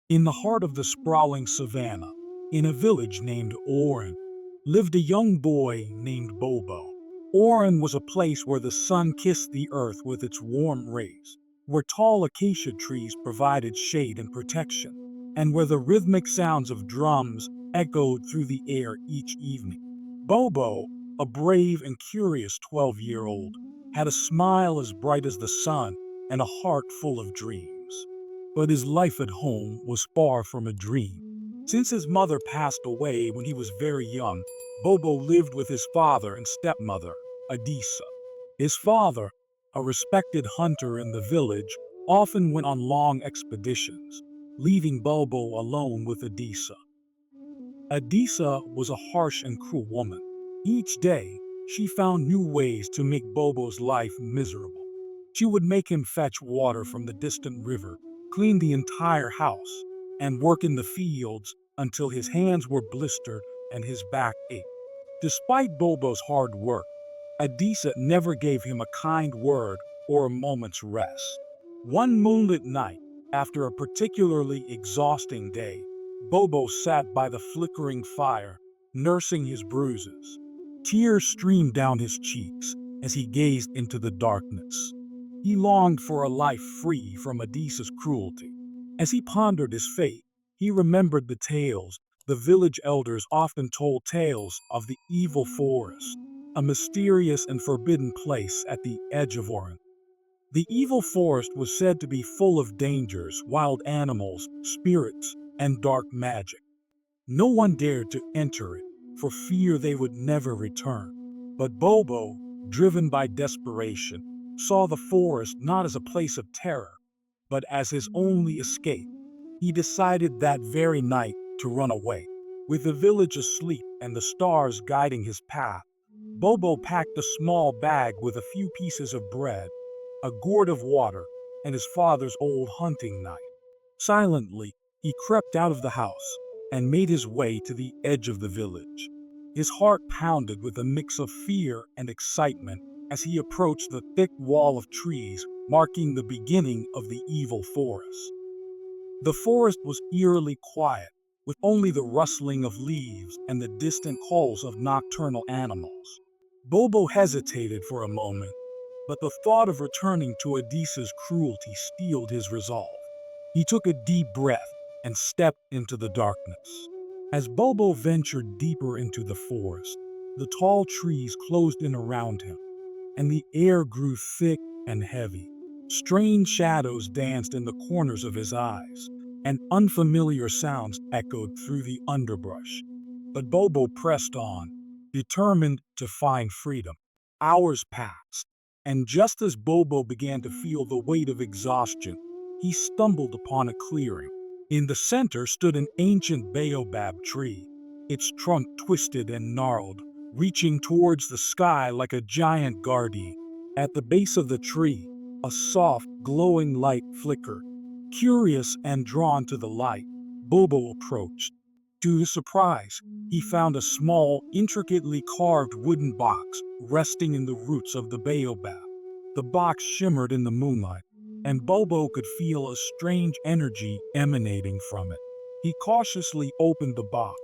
In the heart of the sprawling savannah, in a village named Orun, lived a young boy named Bobo. Orun was a place where the sun kissed the earth with its warm rays, where tall acacia trees provided shade and protection, and where the rhythmic sounds of drums echoed through the air each evening. Bobo, a brave and curious 12-year-old, had a smile as bright as the sun and a heart full of dreams. But his life at home was far from a dream. Since his mother passed away when he was very young, Bobo lived with his father and stepmother, Adisa. His father, a respected hunter in the village, often went on long expeditions, leaving Bobo alone with Adisa. Adisa was a harsh and cruel woman. Each day, she found new ways to make Bobo's life miserable. She would make him fetch water from the distant river, clean the entire house, and work in the fields until his hands were blistered and his back ached. Despite Bobo's hard work, Adisa never gave him a kind word or a moment's rest. One moonlit night, after a particularly exhausting day, Bobo sat by the flickering fire, nursing his bruises. Tears streamed down his cheeks as he gazed into the darkness. He longed for a life free from Adisa's cruelty. As he pondered his fate, he remembered the tales the village elders often told tales of the evil forest, a mysterious and forbidden place at the edge of Orun. The evil forest was said to be full of dangers, wild animals, spirits, and dark magic. No one dared to enter it for fear they would never return. But Bobo, driven by desperation, saw the forest not as a place of terror, but as his only escape. He decided that very night to run away. With the village asleep and the stars guiding his path, Bobo packed a small bag with a few pieces of bread, a gourd of water, and his father's old hunting knife. Silently, he crept out of the house and made his way to the edge of the village. His heart pounded with a mix of fear and excitement as he approached the thick wall of trees marking the beginning of the evil forest. The forest was eerily quiet, with only the rustling of leaves and the distant calls of nocturnal animals. Bobo hesitated for a moment, but the thought of returning to Adisa's cruelty steeled his resolve. He took a deep breath and stepped into the darkness. As Bobo ventured deeper into the forest, the tall trees closed in around him, and the air grew thick and heavy. Strange shadows danced in the corners of his eyes, and unfamiliar sounds echoed through the underbrush. But Bobo pressed on, determined to find freedom. Hours passed, and just as Bobo began to feel the weight of exhaustion, he stumbled upon a clearing. In the center stood an ancient baobab tree, its trunk twisted and gnarled, reaching towards the sky like a giant guardian. At the base of the tree, a soft, glowing light flickered. Curious and drawn to the light, Bobo approached. To his surprise, he found a small, intricately carved wooden box resting in the roots of the baobab. The box shimmered in the moonlight, and Bobo could feel a strange energy emanating from it. He cautiously opened the box,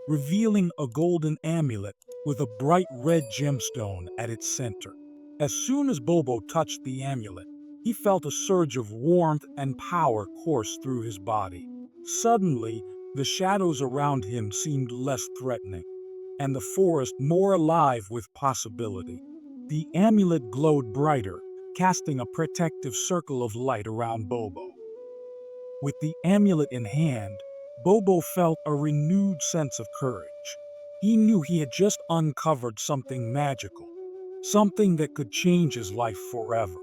revealing a golden amulet with a bright red gemstone at its center. As soon as Bobo touched the amulet, he felt a surge of warmth and power course through his body. Suddenly, the shadows around him seemed less threatening, and the forest more alive with possibility. The amulet glowed brighter, casting a protective circle of light around Bobo. With the amulet in hand, Bobo felt a renewed sense of courage. He knew he had just uncovered something magical, something that could change his life forever.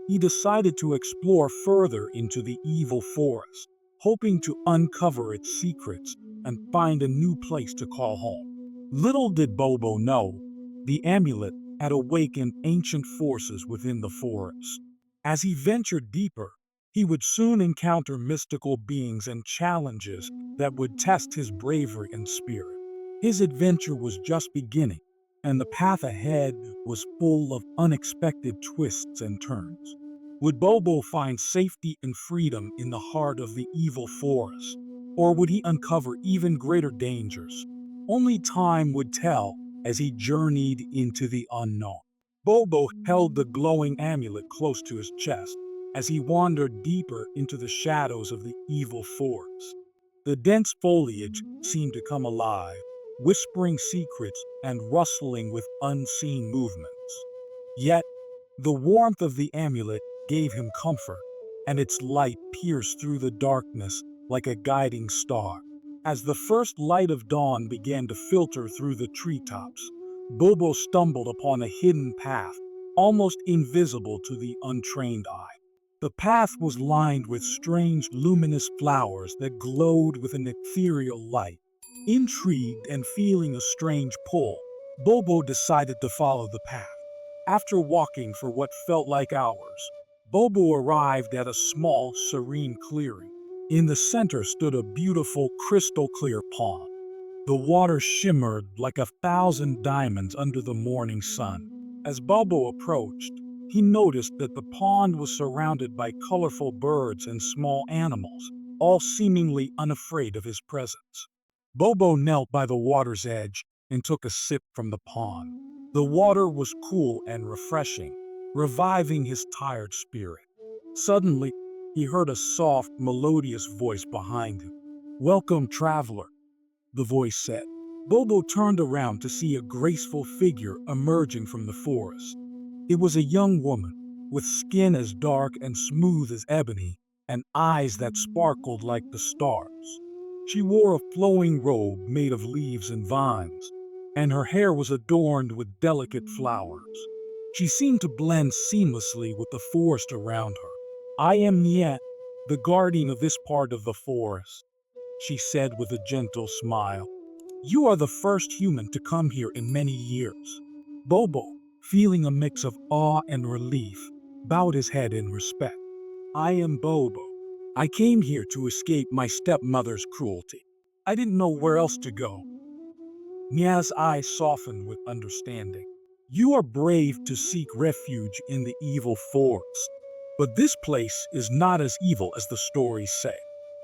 He decided to explore further into the evil forest, hoping to uncover its secrets and find a new place to call home. Little did Bobo know, the amulet had awakened ancient forces within the forest. As he ventured deeper, he would soon encounter mystical beings and challenges that would test his bravery and spirit. His adventure was just beginning, and the path ahead was full of unexpected twists and turns. Would Bobo find safety and freedom in the heart of the evil forest? Or would he uncover even greater dangers? Only time would tell as he journeyed into the unknown. Bobo held the glowing amulet close to his chest as he wandered deeper into the shadows of the evil forest. The dense foliage seemed to come alive, whispering secrets and rustling with unseen movements. Yet, the warmth of the amulet gave him comfort, and its light pierced through the darkness like a guiding star. As the first light of dawn began to filter through the treetops, Bobo stumbled upon a hidden path, almost invisible to the untrained eye. The path was lined with strange luminous flowers that glowed with an ethereal light. Intrigued and feeling a strange pull, Bobo decided to follow the path. After walking for what felt like hours, Bobo arrived at a small, serene clearing. In the center stood a beautiful, crystal-clear pond. The water shimmered like 1,000 diamonds under the morning sun. As Bobo approached, he noticed that the pond was surrounded by colorful birds and small animals, all seemingly unafraid of his presence. Bobo knelt by the water's edge and took a sip from the pond. The water was cool and refreshing, reviving his tired spirit. Suddenly, he heard a soft, melodious voice behind him. "Welcome, traveler," the voice said. Bobo turned around to see a graceful figure emerging from the forest. It was a young woman, with skin as dark and smooth as ebony, and eyes that sparkled like the stars. She wore a flowing robe made of leaves and vines, and her hair was adorned with delicate flowers. She seemed to blend seamlessly with the forest around her. "I am Nyah, the guardian of this part of the forest," she said with a gentle smile. "You are the first human to come here in many years." Bobo, feeling a mix of awe and relief, bowed his head in respect. "I am Bobo. I came here to escape my stepmother's cruelty. I didn't know where else to go." Nyah's eyes softened with understanding. "You are brave to seek refuge in the evil forest. But this place is not as evil as the stories say.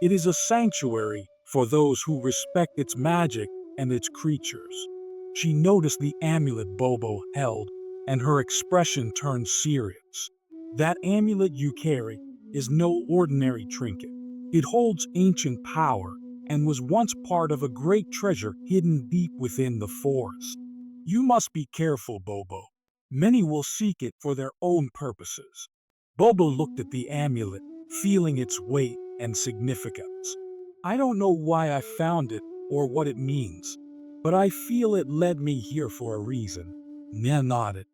It is a sanctuary for those who respect its magic and its creatures." She noticed the amulet Bobo held, and her expression turned serious. "That amulet you carry is no ordinary trinket. It holds ancient power and was once part of a great treasure hidden deep within the forest. You must be careful, Bobo. Many will seek it for their own purposes." Bobo looked at the amulet, feeling its weight and significance. "I don't know why I found it or what it means, but I feel it led me here for a reason." Nyah nodded.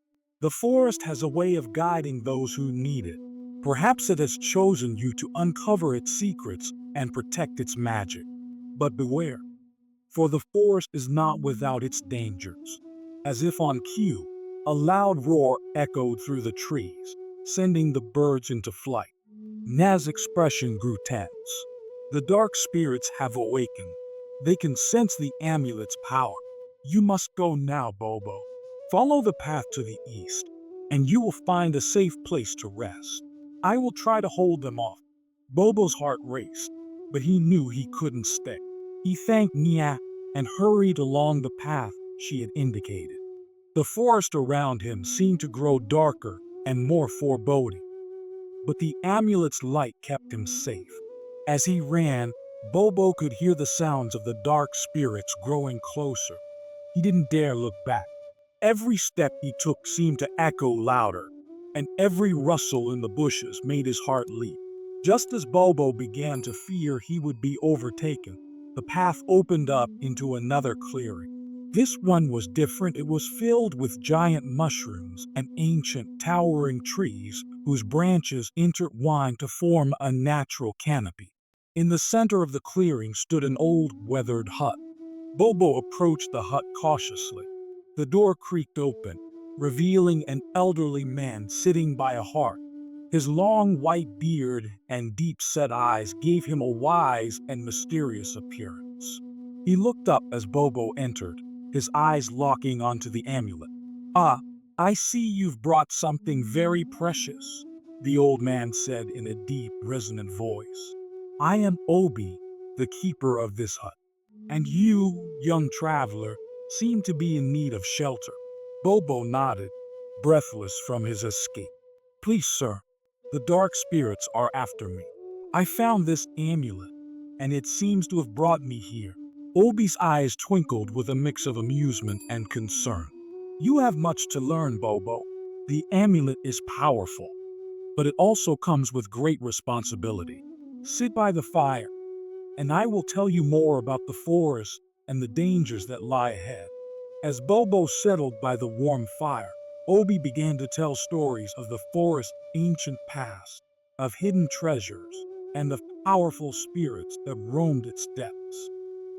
"The forest has a way of guiding those who need it. Perhaps it has chosen you to uncover its secrets and protect its magic. But beware, for the forest is not without its dangers." As if on cue, a loud roar echoed through the trees, sending the birds into flight. Nyah's expression grew tense. "The dark spirits have awakened. They can sense the amulet's power. You must go now, Bobo. Follow the path to the east, and you will find a safe place to rest. I will try to hold them off." Bobo's heart raced, but he knew he couldn't stay. He thanked Nyah and hurried along the path she had indicated. The forest around him seemed to grow darker and more foreboding, but the amulet's light kept him safe. As he ran, Bobo could hear the sounds of the dark spirits growing closer. He didn't dare look back. Every step he took seemed to echo louder, and every rustle in the bushes made his heart leap. Just as Bobo began to fear he would be overtaken, the path opened up into another clearing. This one was different. It was filled with giant mushrooms and ancient, towering trees whose branches intertwined to form a natural canopy. In the center of the clearing stood an old, weathered hut. Bobo approached the hut cautiously. The door creaked open, revealing an elderly man sitting by a hearth. His long white beard and deep-set eyes gave him a wise and mysterious appearance. He looked up as Bobo entered, his eyes locking onto the amulet. "Ah, I see you've brought something very precious." the old man said in a deep, resonant voice. I am Obi, the keeper of this hut, and you, young traveler, seem to be in need of shelter. Bobo nodded, breathless from his escape. Please, sir, the dark spirits are after me. I found this amulet, and it seems to have brought me here. Obi's eyes twinkled with a mix of amusement and concern. You have much to learn, Bobo. The amulet is powerful, but it also comes with great responsibility. Sit by the fire, and I will tell you more about the forest and the dangers that lie ahead. As Bobo settled by the warm fire, Obi began to tell stories of the forest's ancient past, of hidden treasures, and of powerful spirits that roamed its depths.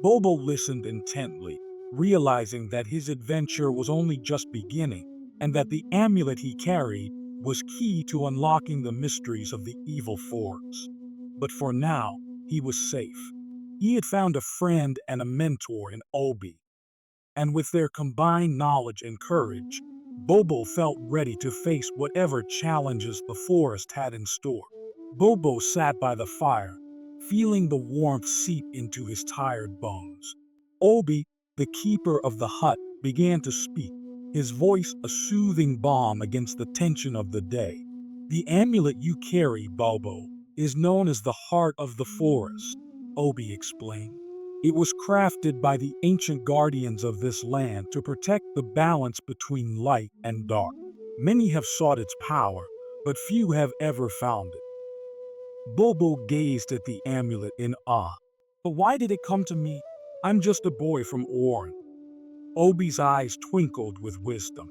Bobo listened intently, realizing that his adventure was only just beginning, and that the amulet he carried was key to unlocking the mysteries of the evil forest. But for now, he was safe. He had found a friend and a mentor in Obi, and with their combined knowledge and courage, Bobo felt ready to face whatever challenges the forest had in store. Bobo sat by the fire, feeling the warmth seep into his tired bones. Obi, the keeper of the hut, began to speak, his voice a soothing balm against the tension of the day. The amulet you carry, Bobo, is known as the heart of the forest, Obi explained. It was crafted by the ancient guardians of this land to protect the balance between light and dark. Many have sought its power, but few have ever found it. Bobo gazed at the amulet in awe. But why did it come to me? I'm just a boy from Orun. Obi's eyes twinkled with wisdom.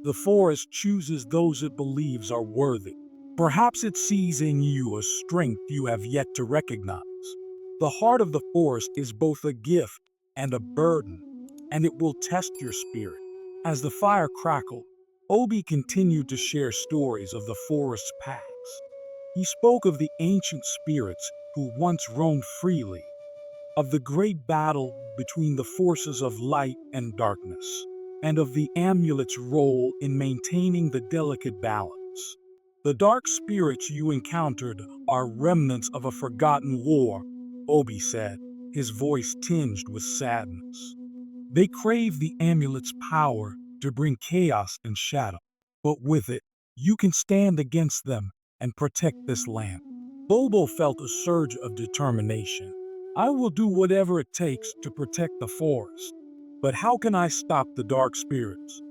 The forest chooses those it believes are worthy. Perhaps it sees in you a strength you have yet to recognize. The heart of the forest is both a gift and a burden, and it will test your spirit. As the fire crackled, Obi continued to share stories of the forest's past. He spoke of the ancient spirits who once roamed freely, of the great battle between the forces of light and darkness, and of the amulet's role in maintaining the delicate balance. The dark spirits you encountered are remnants of a forgotten war, Obi said, his voice tinged with sadness. They crave the amulet's power to bring chaos and shadow, but with it, you can stand against them and protect this land. Bobo felt a surge of determination. I will do whatever it takes to protect the forest. But how can I stop the dark spirits?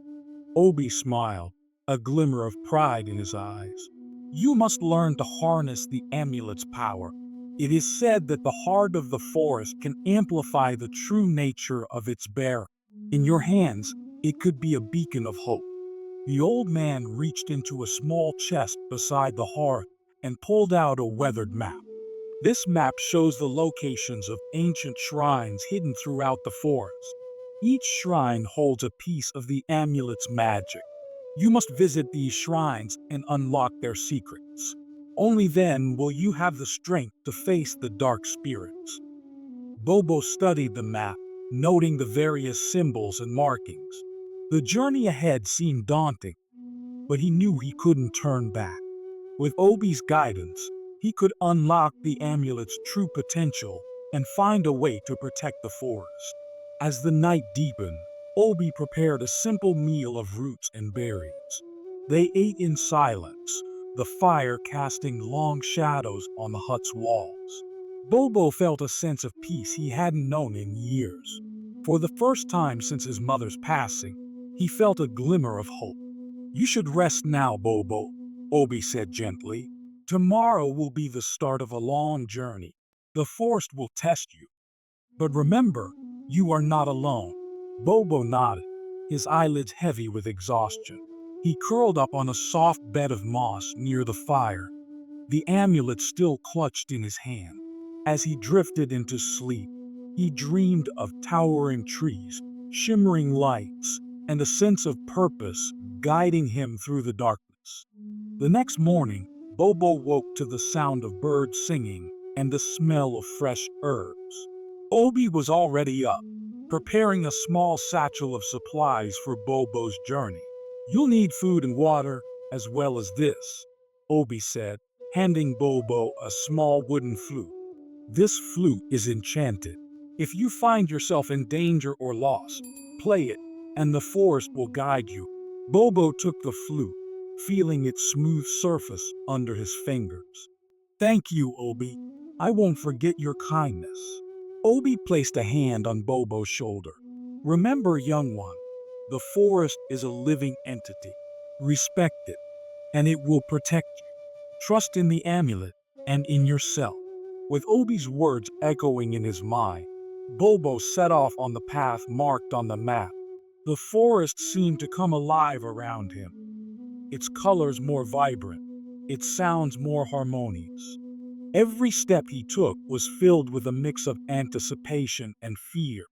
Obi smiled, a glimmer of pride in his eyes. You must learn to harness the amulet's power. It is said that the heart of the forest can amplify the true nature of its bearer. In your hands, it could be a beacon of hope. The old man reached into a small chest beside the hearth and pulled out a weathered map. This map shows the locations of ancient shrines hidden throughout the forest. Each shrine holds a piece of the amulet's magic. You must visit these shrines and unlock their secrets. Only then will you have the strength to face the dark spirits. Bobo studied the map, noting the various symbols and markings. The journey ahead seemed daunting, but he knew he couldn't turn back. With Obi's guidance, he could unlock the amulet's true potential and find a way to protect the forest. As the night deepened, Obi prepared a simple meal of roots and berries. They ate in silence, the fire casting long shadows on the hut's walls. Bobo felt a sense of peace he hadn't known in years. For the first time since his mother's passing, he felt a glimmer of hope. You should rest now, Bobo, Obi said gently. Tomorrow will be the start of a long journey. The forest will test you. But remember, you are not alone. Bobo nodded, his eyelids heavy with exhaustion. He curled up on a soft bed of moss near the fire, the amulet still clutched in his hand. As he drifted into sleep, he dreamed of towering trees, shimmering lights, and a sense of purpose guiding him through the darkness. The next morning, Bobo woke to the sound of birds singing and the smell of fresh herbs. Obi was already up, preparing a small satchel of supplies for Bobo's journey. You'll need food and water, as well as this. Obi said, handing Bobo a small wooden flute. This flute is enchanted. If you find yourself in danger or lost, play it, and the forest will guide you. Bobo took the flute, feeling its smooth surface under his fingers. Thank you, Obi. I won't forget your kindness. Obi placed a hand on Bobo's shoulder. Remember, young one, the forest is a living entity. Respect it, and it will protect you. Trust in the amulet and in yourself. With Obi's words echoing in his mind, Bobo set off on the path marked on the map. The forest seemed to come alive around him, its colors more vibrant, its sounds more harmonious. Every step he took was filled with a mix of anticipation and fear,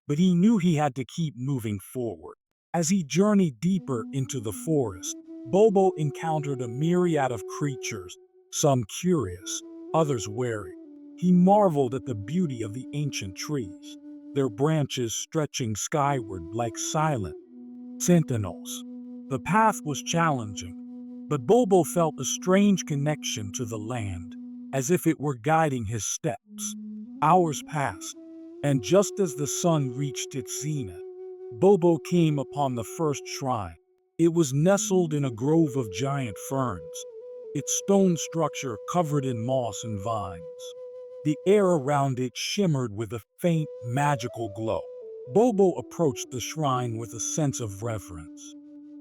but he knew he had to keep moving forward. As he journeyed deeper into the forest, Bobo encountered a myriad of creatures, some curious, others wary. He marveled at the beauty of the ancient trees, their branches stretching skyward like silent sentinels. The path was challenging, but Bobo felt a strange connection to the land, as if it were guiding his steps. Hours passed, and just as the sun reached its zenith, Bobo came upon the first shrine. It was nestled in a grove of giant ferns, its stone structure covered in moss and vines. The air around it shimmered with a faint, magical glow. Bobo approached the shrine with a sense of reverence.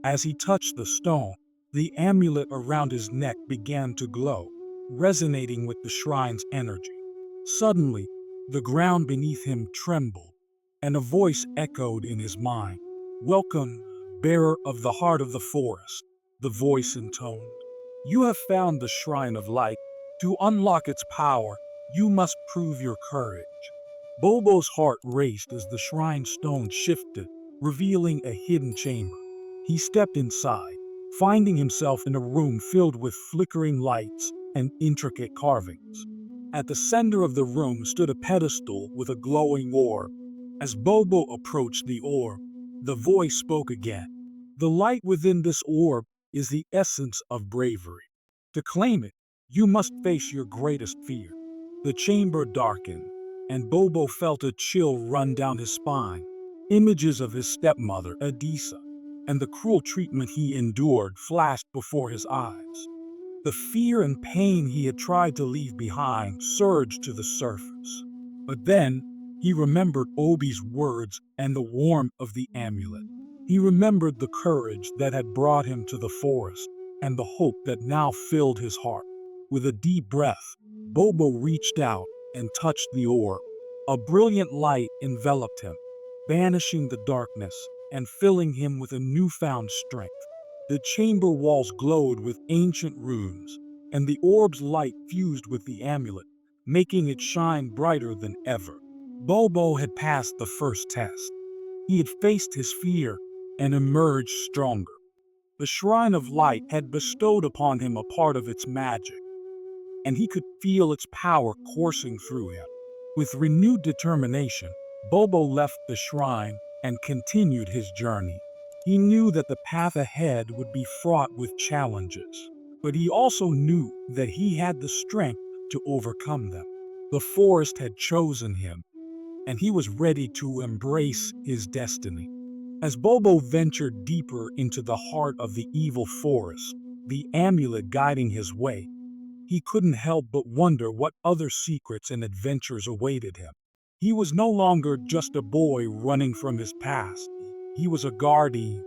As he touched the stone, the amulet around his neck began to glow, resonating with the shrine's energy. Suddenly, the ground beneath him trembled, and a voice echoed in his mind. "Welcome, bearer of the heart of the forest," the voice intoned. "You have found the shrine of light. To unlock its power, you must prove your courage." Bobo's heart raced as the shrine stone shifted, revealing a hidden chamber. He stepped inside, finding himself in a room filled with flickering lights and intricate carvings. At the center of the room stood a pedestal with a glowing orb. As Bobo approached the orb, the voice spoke again. "The light within this orb is the essence of bravery. To claim it, you must face your greatest fear." The chamber darkened, and Bobo felt a chill run down his spine. Images of his stepmother, Adisa, and the cruel treatment he endured flashed before his eyes. The fear and pain he had tried to leave behind surged to the surface. But then, he remembered Obi's words and the warmth of the amulet. He remembered the courage that had brought him to the forest, and the hope that now filled his heart. With a deep breath, Bobo reached out and touched the orb. A brilliant light enveloped him, banishing the darkness and filling him with a newfound strength. The chamber walls glowed with ancient runes, and the orb's light fused with the amulet, making it shine brighter than ever. Bobo had passed the first test. He had faced his fear and emerged stronger. The Shrine of Light had bestowed upon him a part of its magic, and he could feel its power coursing through him. With renewed determination, Bobo left the shrine and continued his journey. He knew that the path ahead would be fraught with challenges, but he also knew that he had the strength to overcome them. The forest had chosen him, and he was ready to embrace his destiny. As Bobo ventured deeper into the heart of the evil forest, the amulet guiding his way, he couldn't help but wonder what other secrets and adventures awaited him. He was no longer just a boy running from his past. He was a guardian,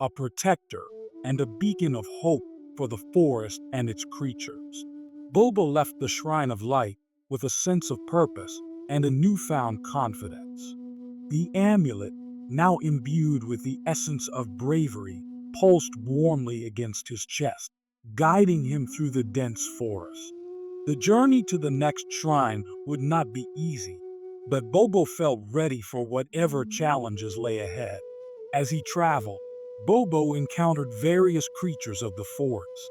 a protector, and a beacon of hope for the forest and its creatures. Bobo left the Shrine of Light with a sense of purpose and a newfound confidence. The amulet, now imbued with the essence of bravery, pulsed warmly against his chest, guiding him through the dense forest. The journey to the next shrine would not be easy, but Bobo felt ready for whatever challenges lay ahead. As he traveled, Bobo encountered various creatures of the forest.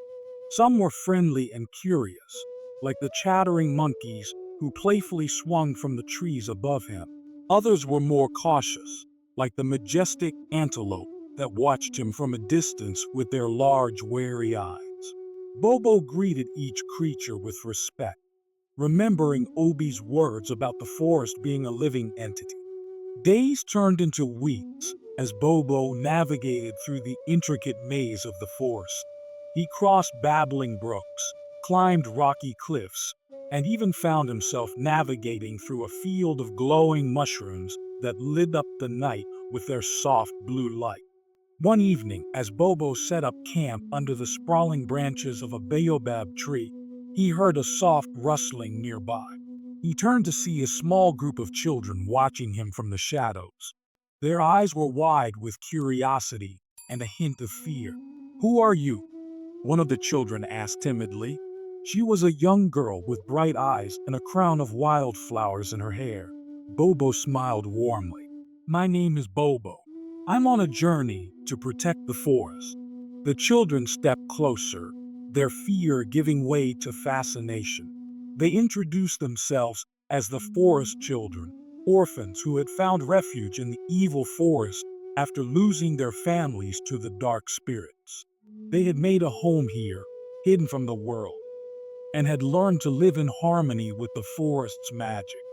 Some were friendly and curious, like the chattering monkeys who playfully swung from the trees above him. Others were more cautious, like the majestic antelope that watched him from a distance with their large, wary eyes. Bobo greeted each creature with respect, remembering Obi's words about the forest being a living entity. Days turned into weeks as Bobo navigated through the intricate maze of the forest. He crossed babbling brooks, climbed rocky cliffs, and even found himself navigating through a field of glowing mushrooms that lit up the night with their soft blue light. One evening, as Bobo set up camp under the sprawling branches of a baobab tree, he heard a soft rustling nearby. He turned to see a small group of children watching him from the shadows. Their eyes were wide with curiosity and a hint of fear. "Who are you?" one of the children asked timidly. She was a young girl with bright eyes and a crown of wildflowers in her hair. Bobo smiled warmly. "My name is Bobo. I'm on a journey to protect the forest." The children stepped closer, their fear giving way to fascination. They introduced themselves as the Forest Children, orphans who had found refuge in the evil forest after losing their families to the dark spirits. They had made a home here, hidden from the world, and had learned to live in harmony with the forest's magic.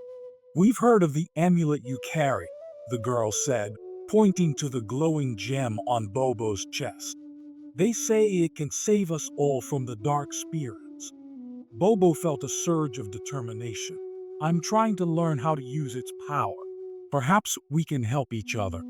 "We've heard of the amulet you carry," the girl said, pointing to the glowing gem on Bobo's chest. "They say it can save us all from the dark spirits." Bobo felt a surge of determination. "I'm trying to learn how to use its power. Perhaps we can help each other."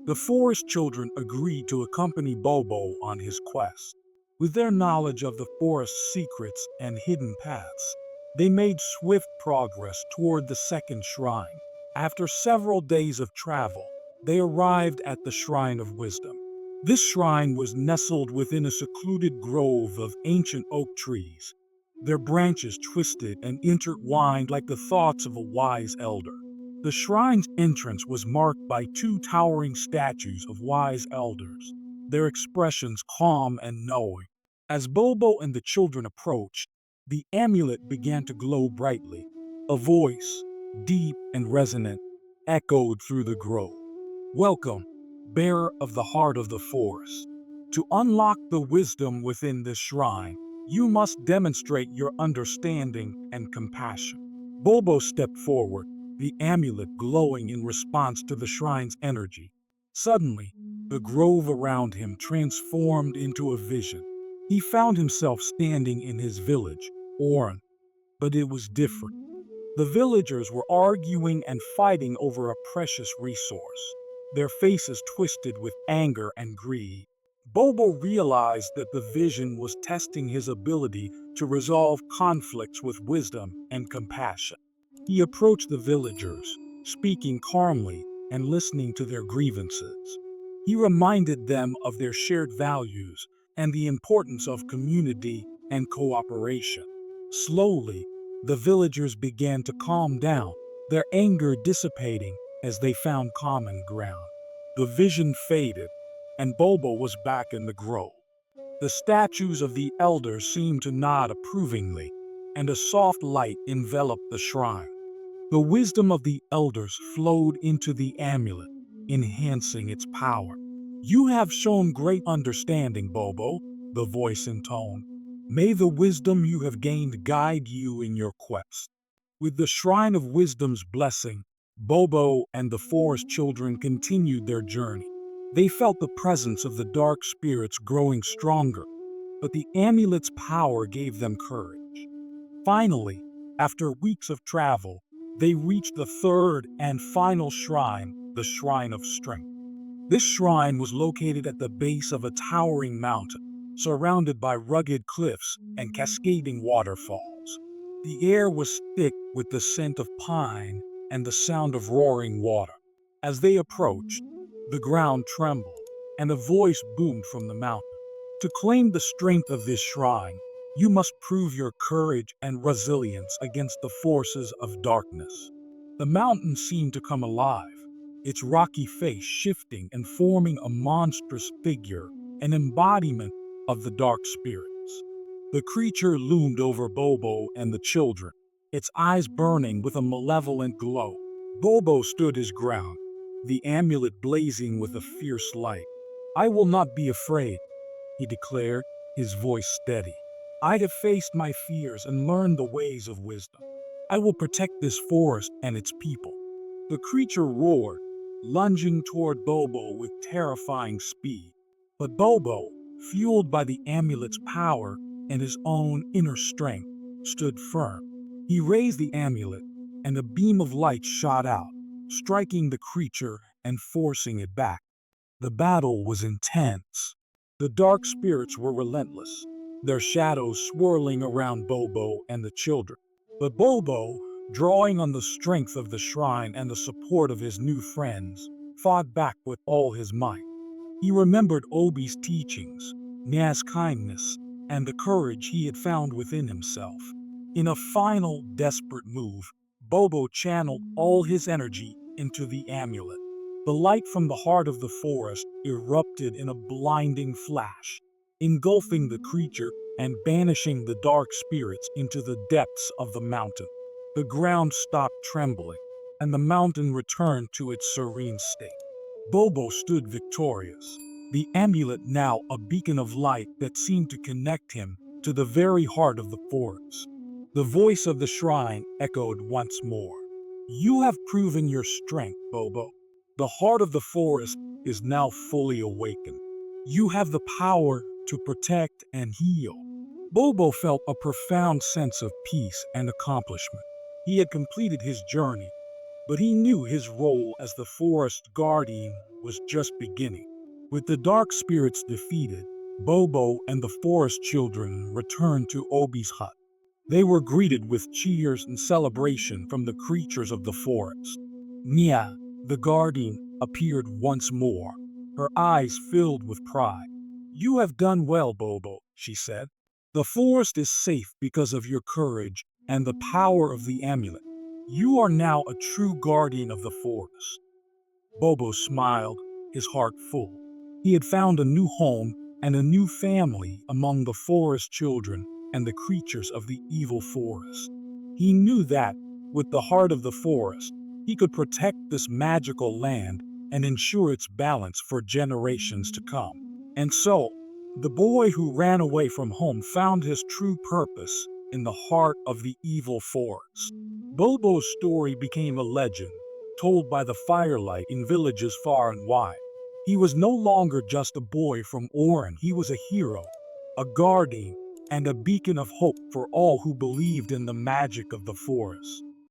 The forest children agreed to accompany Bobo on his quest. With their knowledge of the forest's secrets and hidden paths, they made swift progress toward the second shrine. After several days of travel, they arrived at the Shrine of Wisdom. This shrine was nestled within a secluded grove of ancient oak trees, their branches twisted and intertwined like the thoughts of a wise elder. The shrine's entrance was marked by two towering statues of wise elders, their expressions calm and knowing. As Bobo and the children approached, the amulet began to glow brightly. A voice, deep and resonant, echoed through the grove. "Welcome, bearer of the heart of the forest. To unlock the wisdom within this shrine, you must demonstrate your understanding and compassion." Bobo stepped forward, the amulet glowing in response to the shrine's energy. Suddenly, the grove around him transformed into a vision. He found himself standing in his village, Orun, but it was different. The villagers were arguing and fighting over a precious resource, their faces twisted with anger and greed. Bobo realized that the vision was testing his ability to resolve conflicts with wisdom and compassion. He approached the villagers, speaking calmly and listening to their grievances. He reminded them of their shared values and the importance of community and cooperation. Slowly, the villagers began to calm down, their anger dissipating as they found common ground. The vision faded, and Bobo was back in the grove. The statues of the elders seemed to nod approvingly, and a soft light enveloped the shrine. The wisdom of the elders flowed into the amulet, enhancing its power. "You have shown great understanding, Bobo," the voice intoned. "May the wisdom you have gained guide you in your quest." With the Shrine of Wisdom's blessing, Bobo and the forest children continued their journey. They felt the presence of the dark spirits growing stronger, but the amulet's power gave them courage. Finally, after weeks of travel, they reached the third and final shrine, the Shrine of Strength. This shrine was located at the base of a towering mountain, surrounded by rugged cliffs and cascading waterfalls. The air was thick with the scent of pine and the sound of roaring water. As they approached, the ground trembled, and a voice boomed from the mountain. "To claim the strength of this shrine, you must prove your courage and resilience against the forces of darkness." The mountain seemed to come alive, its rocky face shifting and forming a monstrous figure, an embodiment of the dark spirits. The creature loomed over Bobo and the children, its eyes burning with a malevolent glow. Bobo stood his ground, the amulet blazing with a fierce light. "I will not be afraid," he declared, his voice steady. I have faced my fears and learned the ways of wisdom. I will protect this forest and its people." The creature roared, lunging toward Bobo with terrifying speed. But Bobo, fueled by the amulet's power and his own inner strength, stood firm. He raised the amulet, and a beam of light shot out, striking the creature and forcing it back. The battle was intense. The dark spirits were relentless, their shadows swirling around Bobo and the children. But Bobo, drawing on the strength of the shrine and the support of his new friends, fought back with all his might. He remembered Obi's teachings, Nyah's kindness, and the courage he had found within himself. In a final, desperate move, Bobo channeled all his energy into the amulet. The light from the heart of the forest erupted in a blinding flash, engulfing the creature and banishing the dark spirits into the depths of the mountain. The ground stopped trembling, and the mountain returned to its serene state. Bobo stood victorious, the amulet now a beacon of light that seemed to connect him to the very heart of the forest. The voice of the shrine echoed once more. "You have proven your strength, Bobo. The heart of the forest is now fully awakened. You have the power to protect and heal." Bobo felt a profound sense of peace and accomplishment. He had completed his journey, but he knew his role as the forest guardian was just beginning. With the dark spirits defeated, Bobo and the forest children returned to Obi's hut. They were greeted with cheers and celebration from the creatures of the forest. Nyah, the guardian, appeared once more, her eyes filled with pride. "You have done well, Bobo," she said. "The forest is safe because of your courage and the power of the amulet. You are now a true guardian of the forest." Bobo smiled, his heart full. He had found a new home and a new family among the forest children and the creatures of the evil forest. He knew that, with the heart of the forest, he could protect this magical land and ensure its balance for generations to come. And so, the boy who ran away from home found his true purpose in the heart of the evil forest. Bobo's story became a legend, told by the firelight in villages far and wide. He was no longer just a boy from Orun, he was a hero, a guardian, and a beacon of hope for all who believed in the magic of the forest.